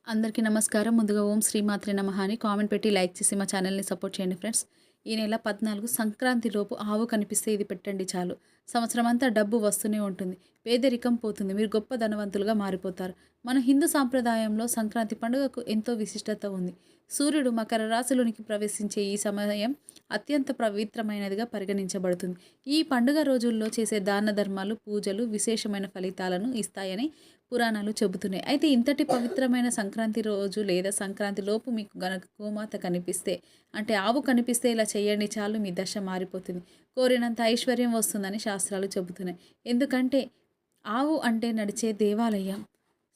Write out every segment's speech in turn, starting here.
అందరికీ నమస్కారం. ముందుగా ఓం శ్రీమాత్రే నమః అని కామెంట్ పెట్టి లైక్ చేసి మా ఛానల్‌ని సపోర్ట్ చేయండి ఫ్రెండ్స్. ఈ నెల 14 సంక్రాంతి లోపు ఆవు కనిపిస్తే ఇది పెట్టండి చాలు. సంవత్సరం అంతా డబ్బు వస్తూనే ఉంటుంది. పేదరికం పోతుంది. మీరు గొప్ప ధనవంతులుగా మారిపోతారు. మన హిందూ సాంప్రదాయంలో సంక్రాంతి పండుగకు ఎంతో విశిష్టత ఉంది. సూర్యుడు మకర రాశిలోనికి ప్రవేశించే ఈ సమయం అత్యంత పవిత్రమైనదిగా పరిగణించబడుతుంది. ఈ పండుగ రోజుల్లో చేసే దాన ధర్మాలు, పూజలు విశేషమైన ఫలితాలను ఇస్తాయని పురాణాలు చెబుతున్నాయి. అయితే ఇంతటి పవిత్రమైన సంక్రాంతి రోజు లేదా సంక్రాంతి లోపు మీకు గనక గోమాత కనిపిస్తే, అంటే ఆవు కనిపిస్తే ఇలా చేయండి చాలు, మీ దశ మారిపోతుంది. కోరినంత ఐశ్వర్యం వస్తుందని శాస్త్రాలు చెబుతున్నాయి. ఎందుకంటే ఆవు అంటే నడిచే దేవాలయం,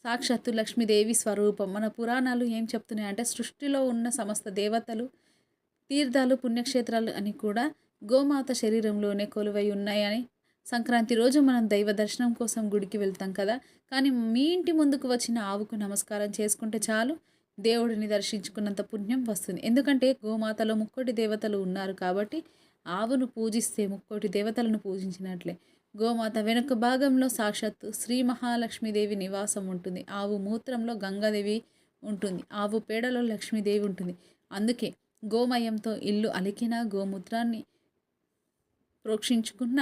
సాక్షాత్తు లక్ష్మీదేవి స్వరూపం. మన పురాణాలు ఏం చెప్తున్నాయంటే సృష్టిలో ఉన్న సమస్త దేవతలు, తీర్థాలు, పుణ్యక్షేత్రాలు అని కూడా గోమాత శరీరంలోనే కొలువై ఉన్నాయని. సంక్రాంతి రోజు మనం దైవ దర్శనం కోసం గుడికి వెళ్తాం కదా, కానీ మీ ఇంటి ముందుకు వచ్చిన ఆవుకు నమస్కారం చేసుకుంటే చాలు, దేవుడిని దర్శించుకున్నంత పుణ్యం వస్తుంది. ఎందుకంటే గోమాతలో ముక్కోటి దేవతలు ఉన్నారు కాబట్టి ఆవును పూజిస్తే ముక్కోటి దేవతలను పూజించినట్లే. గోమాత వెనుక భాగంలో సాక్షాత్తు శ్రీ మహాలక్ష్మీదేవి నివాసం ఉంటుంది. ఆవు మూత్రంలో గంగాదేవి ఉంటుంది. ఆవు పేడలో లక్ష్మీదేవి ఉంటుంది. అందుకే గోమయంతో ఇల్లు అలికిన, గోమూత్రాన్ని ప్రోక్షించుకున్న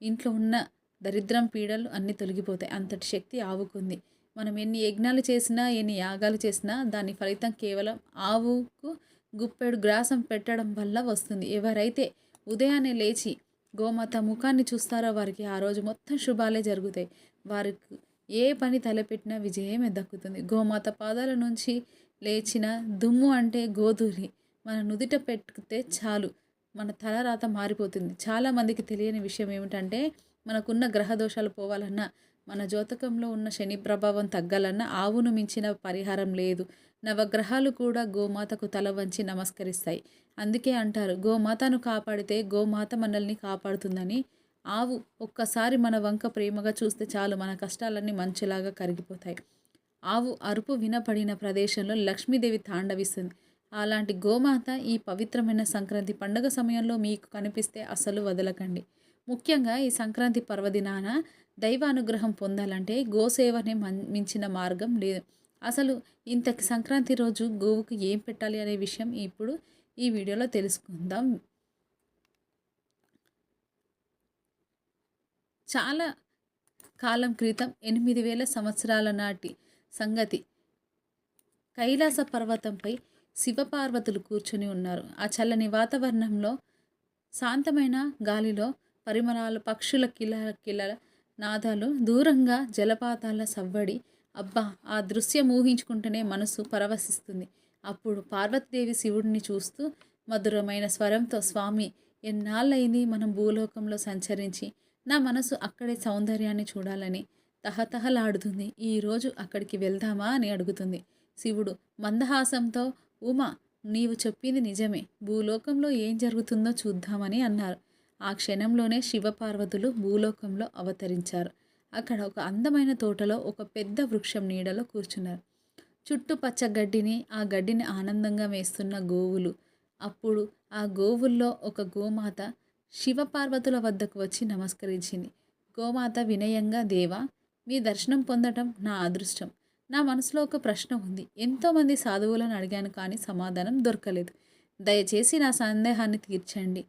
ఇంట్లో ఉన్న దరిద్రం, పీడలు అన్నీ తొలగిపోతాయి. అంతటి శక్తి ఆవుకుంది. మనం ఎన్ని యజ్ఞాలు చేసినా, ఎన్ని యాగాలు చేసినా దాని ఫలితం కేవలం ఆవుకు గుప్పెడు గ్రాసం పెట్టడం వల్ల వస్తుంది. ఎవరైతే ఉదయాన్నే లేచి గోమాత ముఖాన్ని చూస్తారో వారికి ఆ రోజు మొత్తం శుభాలే జరుగుతాయి. వారికి ఏ పని తలపెట్టినా విజయమే దక్కుతుంది. గోమాత పాదాల నుంచి లేచిన దుమ్ము అంటే గోధూళి మన నుదిట పెట్టుకుంటే చాలు, మన తలరాత మారిపోతుంది. చాలామందికి తెలియని విషయం ఏమిటంటే మనకున్న గ్రహ దోషాలు పోవాలన్నా, మన జాతకంలో ఉన్న శని ప్రభావం తగ్గాలన్నా ఆవును మించిన పరిహారం లేదు. నవగ్రహాలు కూడా గోమాతకు తల వంచి నమస్కరిస్తాయి. అందుకే అంటారు గోమాతను కాపాడితే గోమాత మనల్ని కాపాడుతుందని. ఆవు ఒక్కసారి మన వంక ప్రేమగా చూస్తే చాలు, మన కష్టాలన్నీ మంచులాగా కరిగిపోతాయి. ఆవు అరుపు వినపడిన ప్రదేశంలో లక్ష్మీదేవి తాండవిస్తుంది. అలాంటి గోమాత ఈ పవిత్రమైన సంక్రాంతి పండుగ సమయంలో మీకు కనిపిస్తే అస్సలు వదలకండి. ముఖ్యంగా ఈ సంక్రాంతి పర్వదినాన దైవ అనుగ్రహం పొందాలంటే గోసేవనే మించిన మార్గం లేదు. అసలు ఇంతకి సంక్రాంతి రోజు గోవుకు ఏం పెట్టాలి అనే విషయం ఇప్పుడు ఈ వీడియోలో తెలుసుకుందాం. చాలా కాలం క్రితం 8000 సంవత్సరాల నాటి సంగతి. కైలాస పర్వతంపై శివపార్వతులు కూర్చుని ఉన్నారు. ఆ చల్లని వాతావరణంలో, శాంతమైన గాలిలో పరిమళాలు, పక్షుల కిలకిల నాదాలు, దూరంగా జలపాతాల సవ్వడి. అబ్బా, ఆ దృశ్యం ఊహించుకుంటేనే మనసు పరవశిస్తుంది. అప్పుడు పార్వతీదేవి శివుడిని చూస్తూ మధురమైన స్వరంతో, స్వామి, ఎన్నాళ్ళైంది మనం భూలోకంలో సంచరించి, నా మనసు అక్కడే సౌందర్యాన్ని చూడాలని తహతహలాడుతుంది. ఈరోజు అక్కడికి వెళ్దామా అని అడుగుతుంది. శివుడు మందహాసంతో, ఉమా, నీవు చెప్పింది నిజమే, భూలోకంలో ఏం జరుగుతుందో చూద్దామని అన్నారు. ఆ క్షణంలోనే శివపార్వతులు భూలోకంలో అవతరించారు. అక్కడ ఒక అందమైన తోటలో ఒక పెద్ద వృక్షం నీడలో కూర్చున్నారు. చుట్టూ పచ్చ గడ్డిని, ఆ గడ్డిని ఆనందంగా వేస్తున్న గోవులు. అప్పుడు ఆ గోవుల్లో ఒక గోమాత శివపార్వతుల వద్దకు వచ్చి నమస్కరించింది. గోమాత వినయంగా, దేవా, మీ దర్శనం పొందటం నా అదృష్టం. నా మనసులో ఒక ప్రశ్న ఉంది. ఎంతోమంది సాధువులను అడిగాను కానీ సమాధానం దొరకలేదు. దయచేసి నా సందేహాన్ని తీర్చండి.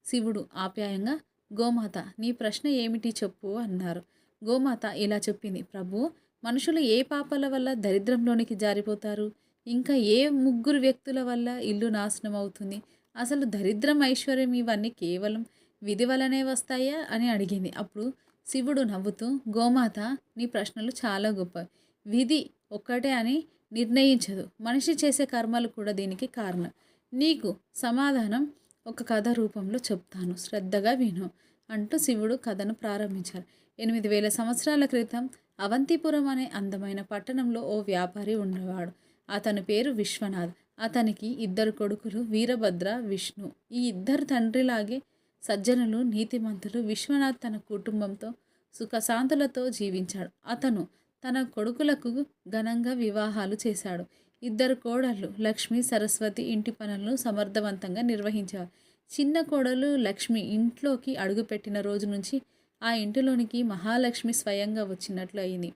శివుడు ఆప్యాయంగా, గోమాత, నీ ప్రశ్న ఏమిటి చెప్పు అన్నారు. గోమాత ఇలా చెప్పింది. ప్రభు, మనుషులు ఏ పాపాల వల్ల దరిద్రంలోనికి జారిపోతారు? ఇంకా ఏ ముగ్గురు వ్యక్తుల వల్ల ఇల్లు నాశనం అవుతుంది? అసలు దరిద్రం, ఐశ్వర్యం ఇవన్నీ కేవలం విధి వల్లనే వస్తాయా అని అడిగింది. అప్పుడు శివుడు నవ్వుతూ, గోమాత, నీ ప్రశ్నలు చాలా గొప్పవి. విధి ఒక్కటే అని నిర్ణయించదు. మనిషి చేసే కర్మలు కూడా దీనికి కారణం. నీకు సమాధానం ఒక కథ రూపంలో చెప్తాను, శ్రద్ధగా విను అంటూ శివుడు కథను ప్రారంభించారు. 8000 సంవత్సరాల క్రితం అవంతిపురం అనే అందమైన పట్టణంలో ఓ వ్యాపారి ఉండేవాడు. అతని పేరు విశ్వనాథ్. అతనికి 2 కొడుకులు, వీరభద్ర, విష్ణు. ఈ ఇద్దరు తండ్రిలాగే సజ్జనులు, నీతిమంతులు. విశ్వనాథ్ తన కుటుంబంతో సుఖశాంతులతో జీవించాడు. అతను తన కొడుకులకు ఘనంగా వివాహాలు చేశాడు. 2 కోడళ్ళు లక్ష్మి, సరస్వతి ఇంటి పనులను సమర్థవంతంగా నిర్వహించారు. చిన్న కోడలు లక్ష్మి ఇంట్లోకి అడుగుపెట్టిన రోజు నుంచి ఆ ఇంటిలోనికి మహాలక్ష్మి స్వయంగా వచ్చినట్లు అయింది.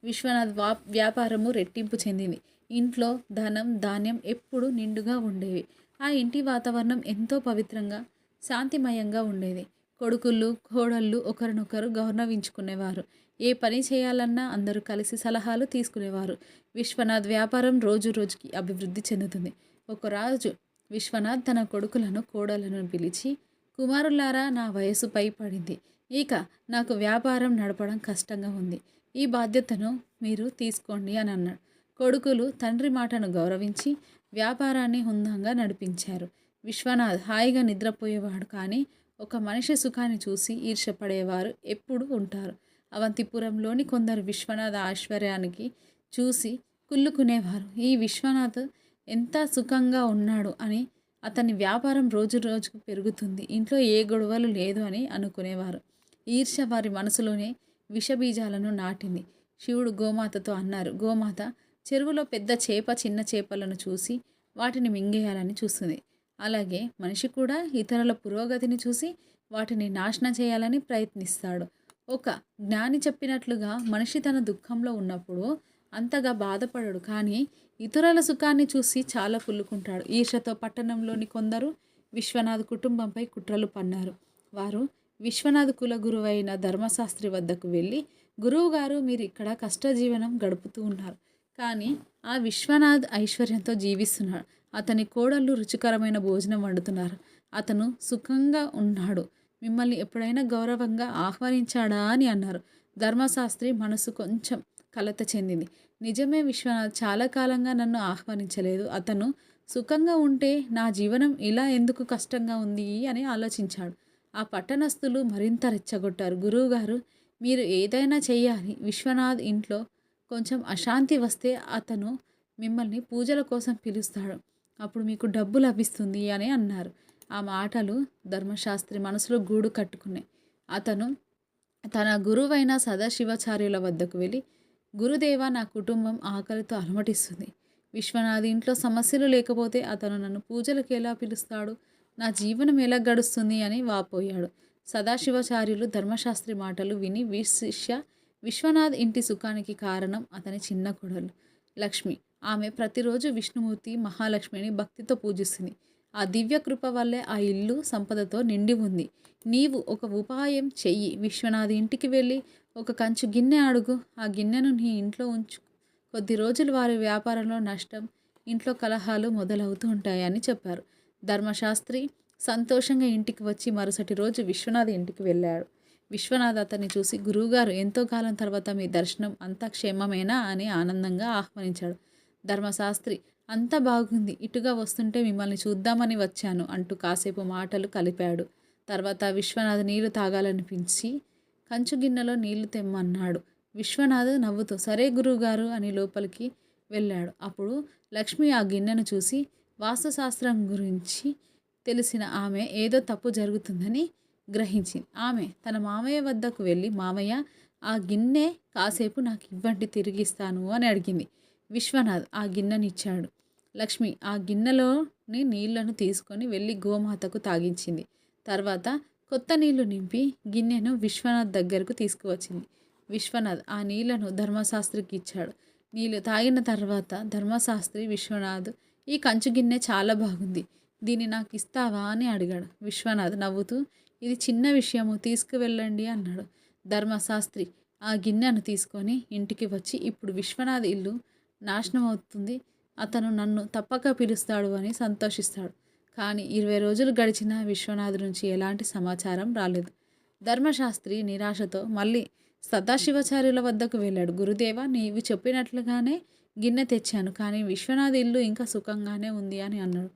విశ్వనాథ్ వ్యాపారము రెట్టింపు చెందింది. ఇంట్లో ధనం ధాన్యం ఎప్పుడూ నిండుగా ఉండేవి. ఆ ఇంటి వాతావరణం ఎంతో పవిత్రంగా శాంతిమయంగా ఉండేది. కొడుకులు కోడళ్ళు ఒకరినొకరు గౌరవించుకునేవారు. ఏ పని చేయాలన్నా అందరూ కలిసి సలహాలు తీసుకునేవారు. విశ్వనాథ్ వ్యాపారం రోజు రోజుకి అభివృద్ధి చెందుతుంది. ఒకరోజు విశ్వనాథ్ తన కొడుకులను కోడలను పిలిచి, కుమారులారా, నా వయసు పైపడింది. ఇక నాకు వ్యాపారం నడపడం కష్టంగా ఉంది. ఈ బాధ్యతను మీరు తీసుకోండి అని అన్నాడు. కొడుకులు తండ్రి మాటను గౌరవించి వ్యాపారాన్ని హుందాగా నడిపించారు. విశ్వనాథ్ హాయిగా నిద్రపోయేవాడు. కానీ ఒక మనిషి సుఖాన్ని చూసి ఈర్ష్యపడేవారు ఎప్పుడూ ఉంటారు. అవంతిపురంలోని కొందరు విశ్వనాథ్ ఐశ్వర్యానికి చూసి కుళ్ళుకునేవారు. ఈ విశ్వనాథ్ ఎంత సుఖంగా ఉన్నాడు అని, అతని వ్యాపారం రోజు రోజుకు పెరుగుతుంది, ఇంట్లో ఏ గొడవలు లేదు అని అనుకునేవారు. ఈర్ష్య వారి మనసులోనే విషబీజాలను నాటింది. శివుడు గోమాతతో అన్నారు, గోమాత చెరువులో పెద్ద చేప చిన్న చేపలను చూసి వాటిని మింగేయాలని చూస్తుంది. అలాగే మనిషి కూడా ఇతరుల పురోగతిని చూసి వాటిని నాశనం చేయాలని ప్రయత్నిస్తాడు. ఒక జ్ఞాని చెప్పినట్లుగా మనిషి తన దుఃఖంలో ఉన్నప్పుడు అంతగా బాధపడడు, కానీ ఇతరుల సుఖాన్ని చూసి చాలా కుళ్ళుకుంటాడు. ఈర్షతో పట్టణంలోని కొందరు విశ్వనాథ్ కుటుంబంపై కుట్రలు పన్నారు. వారు విశ్వనాథ్ కుల గురువైన ధర్మశాస్త్రి వద్దకు వెళ్ళి, గురువుగారు, మీరు ఇక్కడ కష్టజీవనం గడుపుతూ ఉన్నారు, కానీ ఆ విశ్వనాథ్ ఐశ్వర్యంతో జీవిస్తున్నాడు. అతని కోడళ్ళు రుచికరమైన భోజనం వండుతున్నారు. అతను సుఖంగా ఉన్నాడు. మిమ్మల్ని ఎప్పుడైనా గౌరవంగా ఆహ్వానించాడా అని అన్నారు. ధర్మశాస్త్రి మనసు కొంచెం కలత చెందింది. నిజమే, విశ్వనాథ్ చాలా కాలంగా నన్ను ఆహ్వానించలేదు. అతను సుఖంగా ఉంటే నా జీవనం ఇలా ఎందుకు కష్టంగా ఉంది అని ఆలోచించాడు. ఆ పట్టణస్థులు మరింత రెచ్చగొట్టారు. గురువుగారు, మీరు ఏదైనా చెయ్యాలి. విశ్వనాథ్ ఇంట్లో కొంచెం అశాంతి వస్తే అతను మిమ్మల్ని పూజల కోసం పిలుస్తాడు. అప్పుడు మీకు డబ్బు లభిస్తుంది అని అన్నారు. ఆ మాటలు ధర్మశాస్త్రి మనసులో గూడు కట్టుకున్నాయి. అతను తన గురువైన సదాశివాచార్యుల వద్దకు వెళ్ళి, గురుదేవ, నా కుటుంబం ఆకలితో అలమటిస్తుంది. విశ్వనాథ్ ఇంట్లో సమస్యలు లేకపోతే అతను నన్ను పూజలకు ఎలా పిలుస్తాడు? నా జీవనం ఎలా గడుస్తుంది అని వాపోయాడు. సదాశివాచార్యులు ధర్మశాస్త్రి మాటలు విని, శిష్య, విశ్వనాథ్ ఇంటి సుఖానికి కారణం అతని చిన్న కోడలు లక్ష్మి. ఆమె ప్రతిరోజు విష్ణుమూర్తి మహాలక్ష్మిని భక్తితో పూజిస్తుంది. ఆ దివ్య కృప వల్లే ఆ ఇల్లు సంపదతో నిండి ఉంది. నీవు ఒక ఉపాయం చెయ్యి. విశ్వనాథ్ ఇంటికి వెళ్ళి ఒక కంచు గిన్నె అడుగు. ఆ గిన్నెను నీ ఇంట్లో ఉంచు. కొద్ది రోజులు వారి వ్యాపారంలో నష్టం, ఇంట్లో కలహాలు మొదలవుతూ ఉంటాయని చెప్పారు. ధర్మశాస్త్రి సంతోషంగా ఇంటికి వచ్చి మరుసటి రోజు విశ్వనాథ్ ఇంటికి వెళ్ళాడు. విశ్వనాథ్ అతన్ని చూసి, గురువుగారు, ఎంతో కాలం తర్వాత మీ దర్శనం, అంతా క్షేమమేనా అని ఆనందంగా ఆహ్వానించాడు. ధర్మశాస్త్రి, అంతా బాగుంది, ఇటుగా వస్తుంటే మిమ్మల్ని చూద్దామని వచ్చాను అంటూ కాసేపు మాటలు కలిపాడు. తర్వాత విశ్వనాథ్ నీళ్లు తాగాలనిపించి కంచు గిన్నెలో నీళ్లు తెమ్మన్నాడు. విశ్వనాథ్ నవ్వుతూ, సరే గురువుగారు అని లోపలికి వెళ్ళాడు. అప్పుడు లక్ష్మి ఆ గిన్నెను చూసి, వాస్తుశాస్త్రం గురించి తెలిసిన ఆమె ఏదో తప్పు జరుగుతుందని గ్రహించింది. ఆమె తన మామయ్య వద్దకు వెళ్ళి, మామయ్య, ఆ గిన్నె కాసేపు నాకు ఇవ్వండి, తిరిగిస్తాను అని అడిగింది. విశ్వనాథ్ ఆ గిన్నెనిచ్చాడు. లక్ష్మి ఆ గిన్నెలోని నీళ్లను తీసుకొని వెళ్ళి గోమాతకు తాగించింది. తర్వాత కొత్త నీళ్లు నింపి గిన్నెను విశ్వనాథ్ దగ్గరకు తీసుకువచ్చింది. విశ్వనాథ్ ఆ నీళ్లను ధర్మశాస్త్రికి ఇచ్చాడు. నీళ్లు తాగిన తర్వాత ధర్మశాస్త్రి, విశ్వనాథ్, ఈ కంచు గిన్నె చాలా బాగుంది, దీన్ని నాకు ఇస్తావా అని అడిగాడు. విశ్వనాథ్ నవ్వుతూ, ఇది చిన్న విషయము, తీసుకువెళ్ళండి అన్నాడు. ధర్మశాస్త్రి ఆ గిన్నెను తీసుకొని ఇంటికి వచ్చి, ఇప్పుడు విశ్వనాథ్ ఇల్లు నాశనం అవుతుంది, అతను నన్ను తప్పక పిలుస్తాడు అని సంతోషిస్తాడు. కానీ 20 రోజులు గడిచినా విశ్వనాథ్ నుంచి ఎలాంటి సమాచారం రాలేదు. ధర్మశాస్త్రి నిరాశతో మళ్ళీ సదాశివాచార్యుల వద్దకు వెళ్ళాడు. గురుదేవ, నీవు చెప్పినట్లుగానే గిన్నె తెచ్చాను, కానీ విశ్వనాథ్ ఇల్లు ఇంకా సుఖంగానే ఉంది అని అన్నాడు.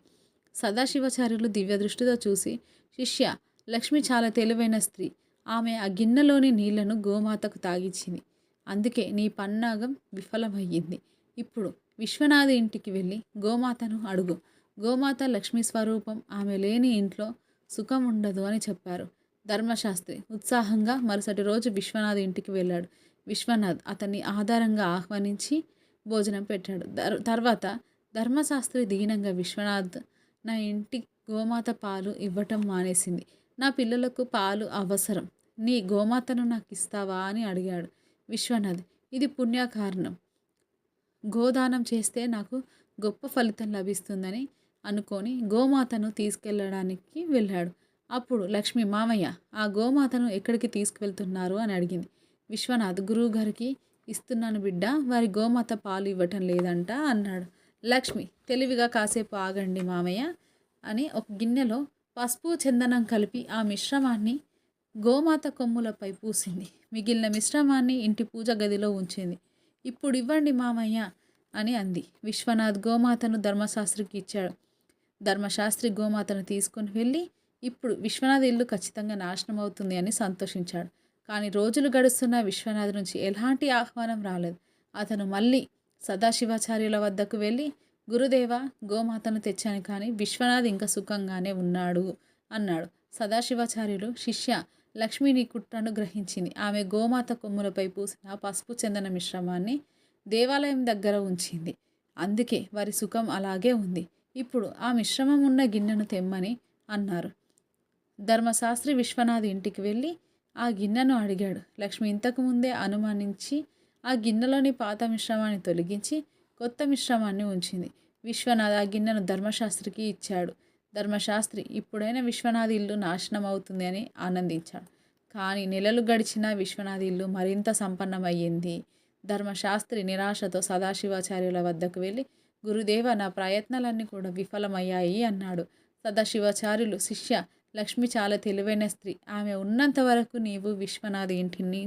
సదాశివాచార్యులు దివ్య దృష్టితో చూసి, శిష్య, లక్ష్మి చాలా తెలివైన స్త్రీ. ఆమె ఆ గిన్నెలోని నీళ్లను గోమాతకు తాగించింది. అందుకే నీ పన్నాగం విఫలమయ్యింది. ఇప్పుడు విశ్వనాథ్ ఇంటికి వెళ్ళి గోమాతను అడుగు. గోమాత లక్ష్మీ స్వరూపం, ఆమె లేని ఇంట్లో సుఖం ఉండదు అని చెప్పారు. ధర్మశాస్త్రి ఉత్సాహంగా మరుసటి రోజు విశ్వనాథ్ ఇంటికి వెళ్ళాడు. విశ్వనాథ్ అతన్ని ఆధారంగా ఆహ్వానించి భోజనం పెట్టాడు. తర్వాత ధర్మశాస్త్రి దీనంగా, విశ్వనాథ్, నా ఇంటి గోమాత పాలు ఇవ్వటం మానేసింది. నా పిల్లలకు పాలు అవసరం. నీ గోమాతను నాకు ఇస్తావా అని అడిగాడు. విశ్వనాథ్, ఇది పుణ్యకారణం. గోదానం చేస్తే నాకు గొప్ప ఫలితం లభిస్తుందని అనుకొని గోమాతను తీసుకెళ్ళడానికి వెళ్ళాడు. అప్పుడు లక్ష్మి, మామయ్య, ఆ గోమాతను ఎక్కడికి తీసుకువెళ్తున్నారు అని అడిగింది. విశ్వనాథ్, గురువుగారికి ఇస్తున్నాను బిడ్డ, వారి గోమాత పాలు ఇవ్వటం లేదంట అన్నాడు. లక్ష్మి తెలివిగా, కాసేపు ఆగండి మామయ్య అని ఒక గిన్నెలో పసుపు చందనం కలిపి ఆ మిశ్రమాన్ని గోమాత కొమ్ములపై పూసింది. మిగిలిన మిశ్రమాన్ని ఇంటి పూజ గదిలో ఉంచింది. ఇప్పుడు ఇవ్వండి మామయ్య అని అంది. విశ్వనాథ్ గోమాతను ధర్మశాస్త్రికి ఇచ్చాడు. ధర్మశాస్త్రి గోమాతను తీసుకుని వెళ్ళి, ఇప్పుడు విశ్వనాథ్ ఇల్లు ఖచ్చితంగా నాశనం అవుతుంది అని సంతోషించాడు. కానీ రోజులు గడుస్తున్న విశ్వనాథ్ నుంచి ఎలాంటి ఆహ్వానం రాలేదు. అతను మళ్ళీ సదాశివాచార్యుల వద్దకు వెళ్ళి, గురుదేవ, గోమాతను తెచ్చాను కానీ విశ్వనాథ్ ఇంకా సుఖంగానే ఉన్నాడు అన్నాడు. సదాశివాచార్యులు, శిష్య, లక్ష్మి నీ కుట్రను గ్రహించింది. ఆమె గోమాత కొమ్ములపై పూసిన పసుపు చందన మిశ్రమాన్ని దేవాలయం దగ్గర ఉంచింది. అందుకే వారి సుఖం అలాగే ఉంది. ఇప్పుడు ఆ మిశ్రమం ఉన్న గిన్నెను తెమ్మని అన్నారు. ధర్మశాస్త్రి విశ్వనాథ్ ఇంటికి వెళ్ళి ఆ గిన్నెను అడిగాడు. లక్ష్మి ఇంతకుముందే అనుమానించి ఆ గిన్నెలోని పాత మిశ్రమాన్ని తొలగించి కొత్త మిశ్రమాన్ని ఉంచింది. విశ్వనాథ్ ఆ గిన్నెను ధర్మశాస్త్రికి ఇచ్చాడు. ధర్మశాస్త్రి ఇప్పుడైనా విశ్వనాథ్ ఇల్లు నాశనం అవుతుంది అని ఆనందించాడు. కానీ నెలలు గడిచినా విశ్వనాథ్ ఇల్లు మరింత సంపన్నమయ్యింది. ధర్మశాస్త్రి నిరాశతో సదాశివాచార్యుల వద్దకు వెళ్ళి, గురుదేవ, నా ప్రయత్నాలన్నీ కూడా విఫలమయ్యాయి అన్నాడు. సదాశివాచార్యులు, శిష్య, లక్ష్మి చాలా తెలివైన స్త్రీ. ఆమె ఉన్నంత వరకు నీవు విశ్వనాథ్ ఇంటిని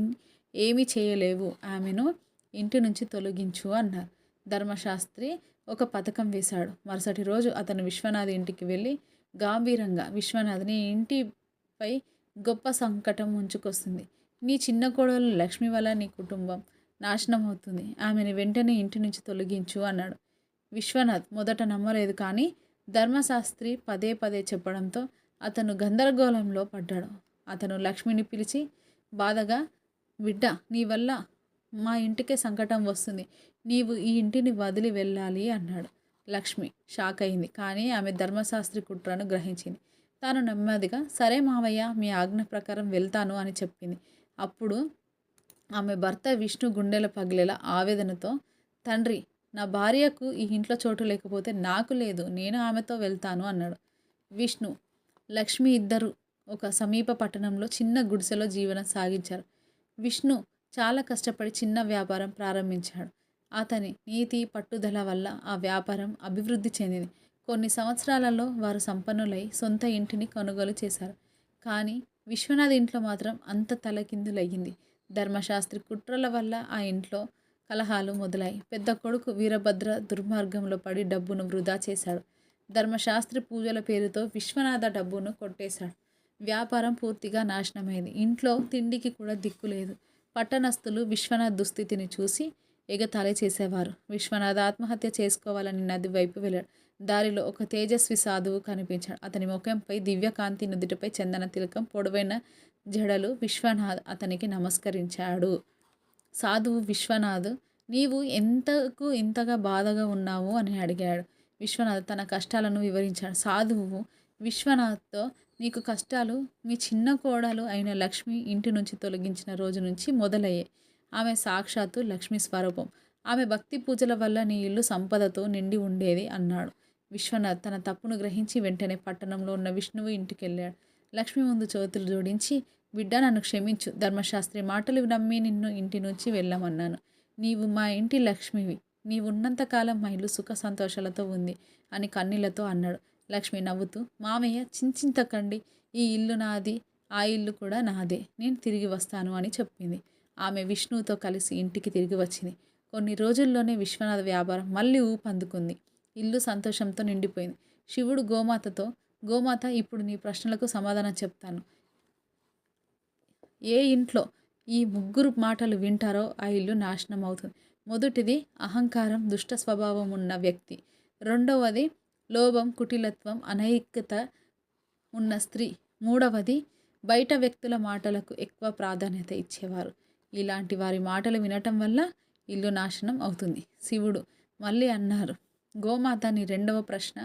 ఏమీ చేయలేవు. ఆమెను ఇంటి నుంచి తొలగించు అన్నారు. ధర్మశాస్త్రి ఒక పథకం వేశాడు. మరుసటి రోజు అతను విశ్వనాథ్ ఇంటికి వెళ్ళి గాంభీరంగా, విశ్వనాథ్, నీ ఇంటిపై గొప్ప సంకటం ముంచుకొస్తుంది. నీ చిన్న కోడలు లక్ష్మి వల్ల నీ కుటుంబం నాశనం అవుతుంది. ఆమెను వెంటనే ఇంటి నుంచి తొలగించు అన్నాడు. విశ్వనాథ్ మొదట నమ్మలేదు. కానీ ధర్మశాస్త్రి పదే పదే చెప్పడంతో అతను గందరగోళంలో పడ్డాడు. అతను లక్ష్మిని పిలిచి బాధగా, బిడ్డ, నీ వల్ల మా ఇంటికే సంకటం వస్తుంది. నీవు ఈ ఇంటిని వదిలి వెళ్ళాలి అన్నాడు. లక్ష్మి షాక్ అయింది. కానీ ఆమె ధర్మశాస్త్రి కుట్రను గ్రహించింది. తాను నెమ్మదిగా, సరే మావయ్య, మీ ఆజ్ఞ ప్రకారం వెళ్తాను అని చెప్పింది. అప్పుడు ఆమె భర్త విష్ణు గుండెల పగిలేలా ఆవేదనతో, తండ్రి, నా భార్యకు ఈ ఇంట్లో చోటు లేకపోతే నాకు లేదు, నేను ఆమెతో వెళ్తాను అన్నాడు. విష్ణు, లక్ష్మి ఇద్దరు ఒక సమీప పట్టణంలో చిన్న గుడిసెలో జీవనం సాగించారు. విష్ణు చాలా కష్టపడి చిన్న వ్యాపారం ప్రారంభించాడు. అతని నీతి, పట్టుదల వల్ల ఆ వ్యాపారం అభివృద్ధి చెందింది. కొన్ని సంవత్సరాలలో వారు సంపన్నులై సొంత ఇంటిని కొనుగోలు చేశారు. కానీ విశ్వనాథ్ ఇంట్లో మాత్రం అంత తలకిందులయ్యింది. ధర్మశాస్త్రి కుట్రల వల్ల ఆ ఇంట్లో కలహాలు మొదలై పెద్ద కొడుకు వీరభద్ర దుర్మార్గంలో పడి డబ్బును వృధా చేశాడు. ధర్మశాస్త్రి పూజల పేరుతో విశ్వనాథ డబ్బును కొట్టేశాడు. వ్యాపారం పూర్తిగా నాశనమైంది. ఇంట్లో తిండికి కూడా దిక్కులేదు. పట్టణస్థులు విశ్వనాథ్ దుస్థితిని చూసి ఎగతాళి చేసేవారు. విశ్వనాథ్ ఆత్మహత్య చేసుకోవాలని నది వైపు వెళ్ళాడు. దారిలో ఒక తేజస్వి సాధువు కనిపించాడు. అతని ముఖంపై దివ్యకాంతి, నుదుటిపై చందన తిలకం, పొడవైన జడలు. విశ్వనాథ్ అతనికి నమస్కరించాడు. సాధువు, విశ్వనాథ్, నీవు ఎంతకు ఇంతగా బాధగా ఉన్నావు అని అడిగాడు. విశ్వనాథ్ తన కష్టాలను వివరించాడు. సాధువు విశ్వనాథ్తో, నీకు కష్టాలు మీ చిన్న కోడలు అయిన లక్ష్మి ఇంటి నుంచి తొలగించిన రోజు నుంచి మొదలయ్యాయి. ఆమె సాక్షాత్తు లక్ష్మీ స్వరూపం. ఆమె భక్తి పూజల వల్ల నీ ఇల్లు సంపదతో నిండి ఉండేది అన్నాడు. విశ్వనాథ్ తన తప్పును గ్రహించి వెంటనే పట్టణంలో ఉన్న విష్ణువు ఇంటికి వెళ్ళాడు. లక్ష్మి ముందు చేతులు జోడించి, బిడ్డ, నన్ను క్షమించు. ధర్మశాస్త్రి మాటలు నమ్మి నిన్ను ఇంటి నుంచి వెళ్ళమన్నాను. నీవు మా ఇంటి లక్ష్మివి. నీవున్నంతకాలం మా ఇల్లు సుఖ సంతోషాలతో ఉంది అని కన్నీళ్లతో అన్నాడు. లక్ష్మి నవ్వుతూ, మామయ్య, చింతించకండి, ఈ ఇల్లు నాది, ఆ ఇల్లు కూడా నాదే, నేను తిరిగి వస్తాను అని చెప్పింది. ఆమె విష్ణువుతో కలిసి ఇంటికి తిరిగి వచ్చింది. కొన్ని రోజుల్లోనే విశ్వనాథ వ్యాపారం మళ్ళీ ఊపందుకుంది. ఇల్లు సంతోషంతో నిండిపోయింది. శివుడు గోమాతతో, గోమాత, ఇప్పుడు నీ ప్రశ్నలకు సమాధానం చెప్తాను. ఏ ఇంట్లో ఈ ముగ్గురు మాటలు వింటారో ఆ ఇల్లు నాశనం అవుతుంది. మొదటిది అహంకారం, దుష్ట స్వభావం ఉన్న వ్యక్తి. రెండవది లోభం, కుటిలత్వం, అనైక్యత ఉన్న స్త్రీ. మూడవది బయట వ్యక్తుల మాటలకు ఎక్కువ ప్రాధాన్యత ఇచ్చేవారు. ఇలాంటి వారి మాటలు వినటం వల్ల ఇల్లు నాశనం అవుతుంది. శివుడు మళ్ళీ అన్నారు, గోమాత, నీ రెండవ ప్రశ్న,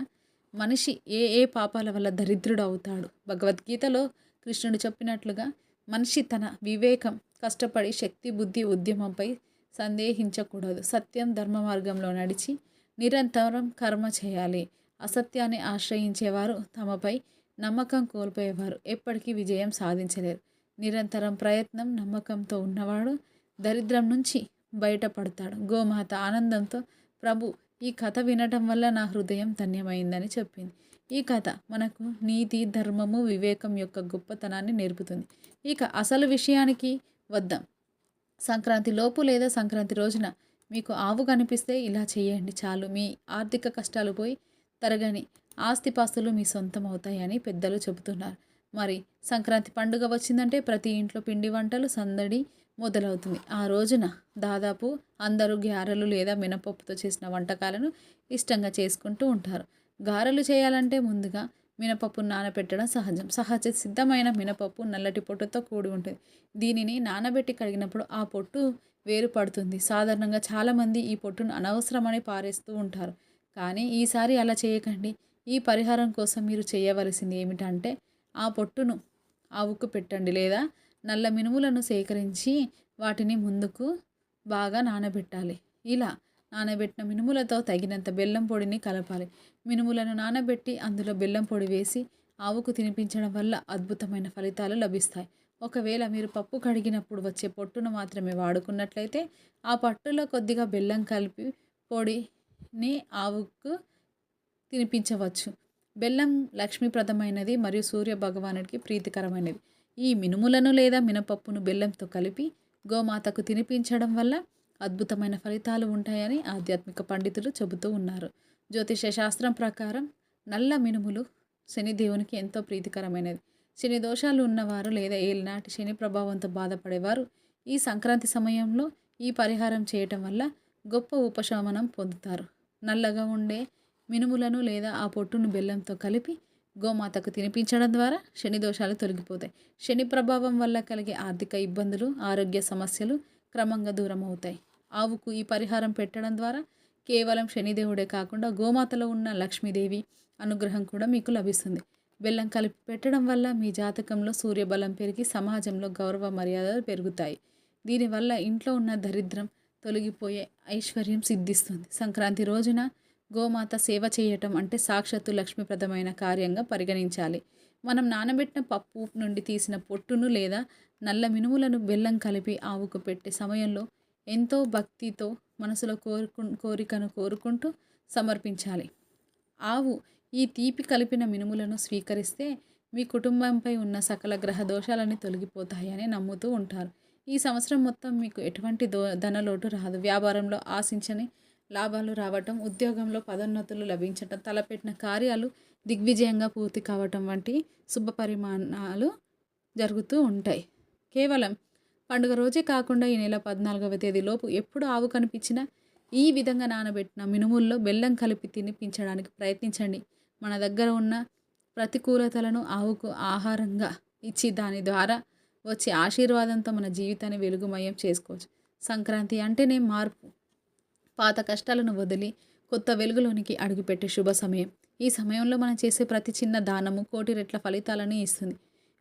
మనిషి ఏ ఏ పాపాల వల్ల దరిద్రుడు అవుతాడు? భగవద్గీతలో కృష్ణుడు చెప్పినట్లుగా మనిషి తన వివేకం, కష్టపడి శక్తి, బుద్ధి, ఉద్యమంపై సందేహించకూడదు. సత్యం ధర్మ మార్గంలో నడిచి నిరంతరం కర్మ చేయాలి. అసత్యాన్ని ఆశ్రయించేవారు తమపై నమ్మకం కోల్పోయేవారు ఎప్పటికీ విజయం సాధించలేరు. నిరంతరం ప్రయత్నం నమ్మకంతో ఉన్నవాడు దరిద్రం నుంచి బయటపడతాడు. గోమాత ఆనందంతో ప్రభు ఈ కథ వినటం వల్ల నా హృదయం ధన్యమైందని చెప్పింది. ఈ కథ మనకు నీతి, ధర్మము, వివేకం యొక్క గొప్పతనాన్ని నేర్పుతుంది. ఇక అసలు విషయానికి వద్దాం. సంక్రాంతి లోపు లేదా సంక్రాంతి రోజున మీకు ఆవు కనిపిస్తే ఇలా చేయండి చాలు. మీ ఆర్థిక కష్టాలు పోయి తరగని ఆస్తిపాస్తులు మీ సొంతం అవుతాయని పెద్దలు చెబుతున్నారు. మరి సంక్రాంతి పండుగ వచ్చిందంటే ప్రతి ఇంట్లో పిండి వంటలు సందడి మొదలవుతుంది. ఆ రోజున దాదాపు అందరూ గారెలు లేదా మినపప్పుతో చేసిన వంటకాలను ఇష్టంగా చేసుకుంటూ ఉంటారు. గారెలు చేయాలంటే ముందుగా మినపప్పు నానబెట్టడం సహజం. సహజ సిద్ధమైన మినపప్పు నల్లటి పొట్టుతో కూడి ఉంటుంది. దీనిని నానబెట్టి కడిగినప్పుడు ఆ పొట్టు వేరు పడుతుంది. సాధారణంగా చాలామంది ఈ పొట్టును అనవసరమని పారేస్తూ ఉంటారు. కానీ ఈసారి అలా చేయకండి. ఈ పరిహారం కోసం మీరు చేయవలసింది ఏమిటంటే ఆ పొట్టును ఆవుకు పెట్టండి లేదా నల్ల మినుములను సేకరించి వాటిని ముందుకు బాగా నానబెట్టాలి. ఇలా నానబెట్టిన మినుములతో తగినంత బెల్లం పొడిని కలపాలి. మినుములను నానబెట్టి అందులో బెల్లం పొడి వేసి ఆవుకు తినిపించడం వల్ల అద్భుతమైన ఫలితాలు లభిస్తాయి. ఒకవేళ మీరు పప్పు కడిగినప్పుడు వచ్చే పొట్టును మాత్రమే వాడుకున్నట్లయితే ఆ పట్టులో కొద్దిగా బెల్లం కలిపి పొడిని ఆవుకు తినిపించవచ్చు. బెల్లం లక్ష్మీప్రదమైనది మరియు సూర్య భగవానుడికి ప్రీతికరమైనది. ఈ మినుములను లేదా మినపప్పును బెల్లంతో కలిపి గోమాతకు తినిపించడం వల్ల అద్భుతమైన ఫలితాలు ఉంటాయని ఆధ్యాత్మిక పండితులు చెబుతూ ఉన్నారు. జ్యోతిష శాస్త్రం ప్రకారం నల్ల మినుములు శనిదేవునికి ఎంతో ప్రీతికరమైనది. శని దోషాలు ఉన్నవారు లేదా ఏలినాటి శని ప్రభావంతో బాధపడేవారు ఈ సంక్రాంతి సమయంలో ఈ పరిహారం చేయటం వల్ల గొప్ప ఉపశమనం పొందుతారు. నల్లగా ఉండే మినుములను లేదా ఆ పొట్టును బెల్లంతో కలిపి గోమాతకు తినిపించడం ద్వారా శని దోషాలు తొలగిపోతాయి. శని ప్రభావం వల్ల కలిగే ఆర్థిక ఇబ్బందులు, ఆరోగ్య సమస్యలు క్రమంగా దూరం అవుతాయి. ఆవుకు ఈ పరిహారం పెట్టడం ద్వారా కేవలం శనిదేవుడే కాకుండా గోమాతలో ఉన్న లక్ష్మీదేవి అనుగ్రహం కూడా మీకు లభిస్తుంది. బెల్లం కలిపి పెట్టడం వల్ల మీ జాతకంలో సూర్యబలం పెరిగి సమాజంలో గౌరవ మర్యాదలు పెరుగుతాయి. దీనివల్ల ఇంట్లో ఉన్న దరిద్రం తొలగిపోయే ఐశ్వర్యం సిద్ధిస్తుంది. సంక్రాంతి రోజున గోమాత సేవ చేయటం అంటే సాక్షాత్తు లక్ష్మీప్రదమైన కార్యంగా పరిగణించాలి. మనం నానబెట్టిన పప్పు నుండి తీసిన పొట్టును లేదా నల్ల మినుములను బెల్లం కలిపి ఆవుకు పెట్టే సమయంలో ఎంతో భక్తితో మనసులో కోరికను కోరుకుంటూ సమర్పించాలి. ఆవు ఈ తీపి కలిపిన మినుములను స్వీకరిస్తే మీ కుటుంబంపై ఉన్న సకల గ్రహ దోషాలని తొలగిపోతాయని నమ్ముతూ ఉంటారు. ఈ సంవత్సరం మొత్తం మీకు ఎటువంటి ధనలోటు రాదు. వ్యాపారంలో ఆశించని లాభాలు రావటం, ఉద్యోగంలో పదోన్నతులు లభించటం, తలపెట్టిన కార్యాలు దిగ్విజయంగా పూర్తి కావటం వంటి శుభ పరిమాణాలు జరుగుతూ ఉంటాయి. కేవలం పండుగ రోజే కాకుండా ఈ నెల 14వ తేదీలోపు ఎప్పుడు ఆవు కనిపించినా ఈ విధంగా నానబెట్టిన మినుముల్లో బెల్లం కలిపి తినిపించడానికి ప్రయత్నించండి. మన దగ్గర ఉన్న ప్రతికూలతలను ఆవుకు ఆహారంగా ఇచ్చి దాని ద్వారా వచ్చే ఆశీర్వాదంతో మన జీవితాన్ని వెలుగుమయం చేసుకోవచ్చు. సంక్రాంతి అంటేనే మార్పు. పాత కష్టాలను వదిలి కొత్త వెలుగులోనికి అడుగుపెట్టే శుభ సమయం. ఈ సమయంలో మనం చేసే ప్రతి చిన్న దానము కోటి రెట్ల ఫలితాలను ఇస్తుంది.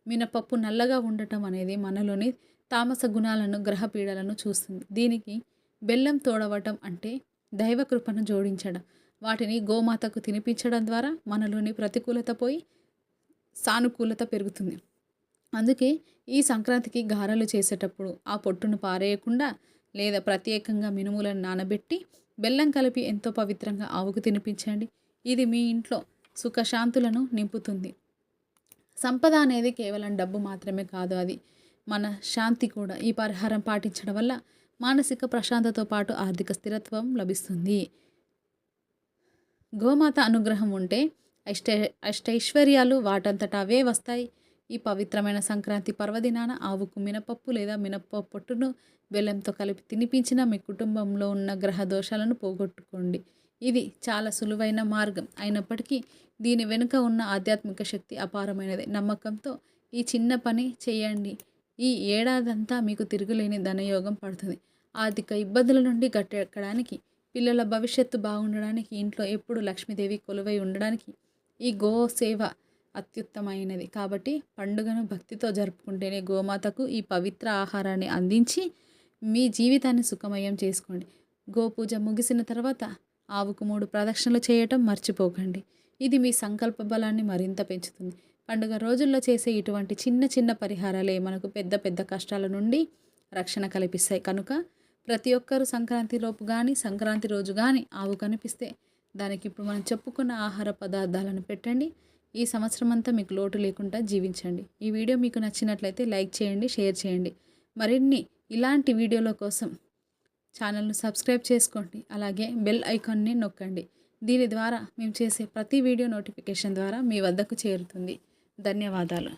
మినపప్పు నల్లగా ఉండటం అనేది మనలోని తామస గుణాలను, గ్రహ పీడలను చూస్తుంది. దీనికి బెల్లం తోడవటం అంటే దైవ కృపను జోడించడం. వాటిని గోమాతకు తినిపించడం ద్వారా మనలోని ప్రతికూలత పోయి సానుకూలత పెరుగుతుంది. అందుకే ఈ సంక్రాంతికి గారెలు చేసేటప్పుడు ఆ పొట్టును పారేయకుండా లేదా ప్రత్యేకంగా మినుములను నానబెట్టి బెల్లం కలిపి ఎంతో పవిత్రంగా ఆవుకు తినిపించండి. ఇది మీ ఇంట్లో సుఖశాంతులను నింపుతుంది. సంపద అనేది కేవలం డబ్బు మాత్రమే కాదు, అది మన శాంతి కూడా. ఈ పరిహారం పాటించడం వల్ల మానసిక ప్రశాంతతో పాటు ఆర్థిక స్థిరత్వం లభిస్తుంది. గోమాత అనుగ్రహం ఉంటే అష్టైశ్వర్యాలు వాటంతట అవే వస్తాయి. ఈ పవిత్రమైన సంక్రాంతి పర్వదినాన ఆవుకు మినపప్పు లేదా మినపప్పు పొట్టును బెల్లంతో కలిపి తినిపించిన మీ కుటుంబంలో ఉన్న గ్రహ దోషాలను పోగొట్టుకోండి. ఇది చాలా సులువైన మార్గం అయినప్పటికీ దీని వెనుక ఉన్న ఆధ్యాత్మిక శక్తి అపారమైనది. నమ్మకంతో ఈ చిన్న పని చేయండి. ఈ ఏడాదంతా మీకు తిరుగులేని ధనయోగం పడుతుంది. ఆర్థిక ఇబ్బందుల నుండి గట్టెక్కడానికి, పిల్లల భవిష్యత్తు బాగుండడానికి, ఇంట్లో ఎప్పుడు లక్ష్మీదేవి కొలువై ఉండడానికి ఈ గో సేవ అత్యుత్తమైనది. కాబట్టి పండుగను భక్తితో జరుపుకుంటేనే గోమాతకు ఈ పవిత్ర ఆహారాన్ని అందించి మీ జీవితాన్ని సుఖమయం చేసుకోండి. గోపూజ ముగిసిన తర్వాత ఆవుకు 3 ప్రదక్షిణలు చేయటం మర్చిపోకండి. ఇది మీ సంకల్ప బలాన్ని మరింత పెంచుతుంది. పండుగ రోజుల్లో చేసే ఇటువంటి చిన్న చిన్న పరిహారాలే మనకు పెద్ద పెద్ద కష్టాల నుండి రక్షణ కల్పిస్తాయి. కనుక ప్రతి ఒక్కరూ సంక్రాంతిలోపు కానీ సంక్రాంతి రోజు కానీ ఆవు కనిపిస్తే దానికి ఇప్పుడు మనం చెప్పుకున్న ఆహార పదార్థాలను పెట్టండి. ఈ సంవత్సరం అంతా మీకు లోటు లేకుండా జీవించండి. ఈ వీడియో మీకు నచ్చినట్లయితే లైక్ చేయండి, షేర్ చేయండి. మరిన్ని ఇలాంటి వీడియోల కోసం ఛానల్ను సబ్స్క్రైబ్ చేసుకోండి. అలాగే బెల్ ఐకాన్ని నొక్కండి. దీని ద్వారా మేము చేసే ప్రతి వీడియో నోటిఫికేషన్ ద్వారా మీ వద్దకు చేరుతుంది. ధన్యవాదాలు.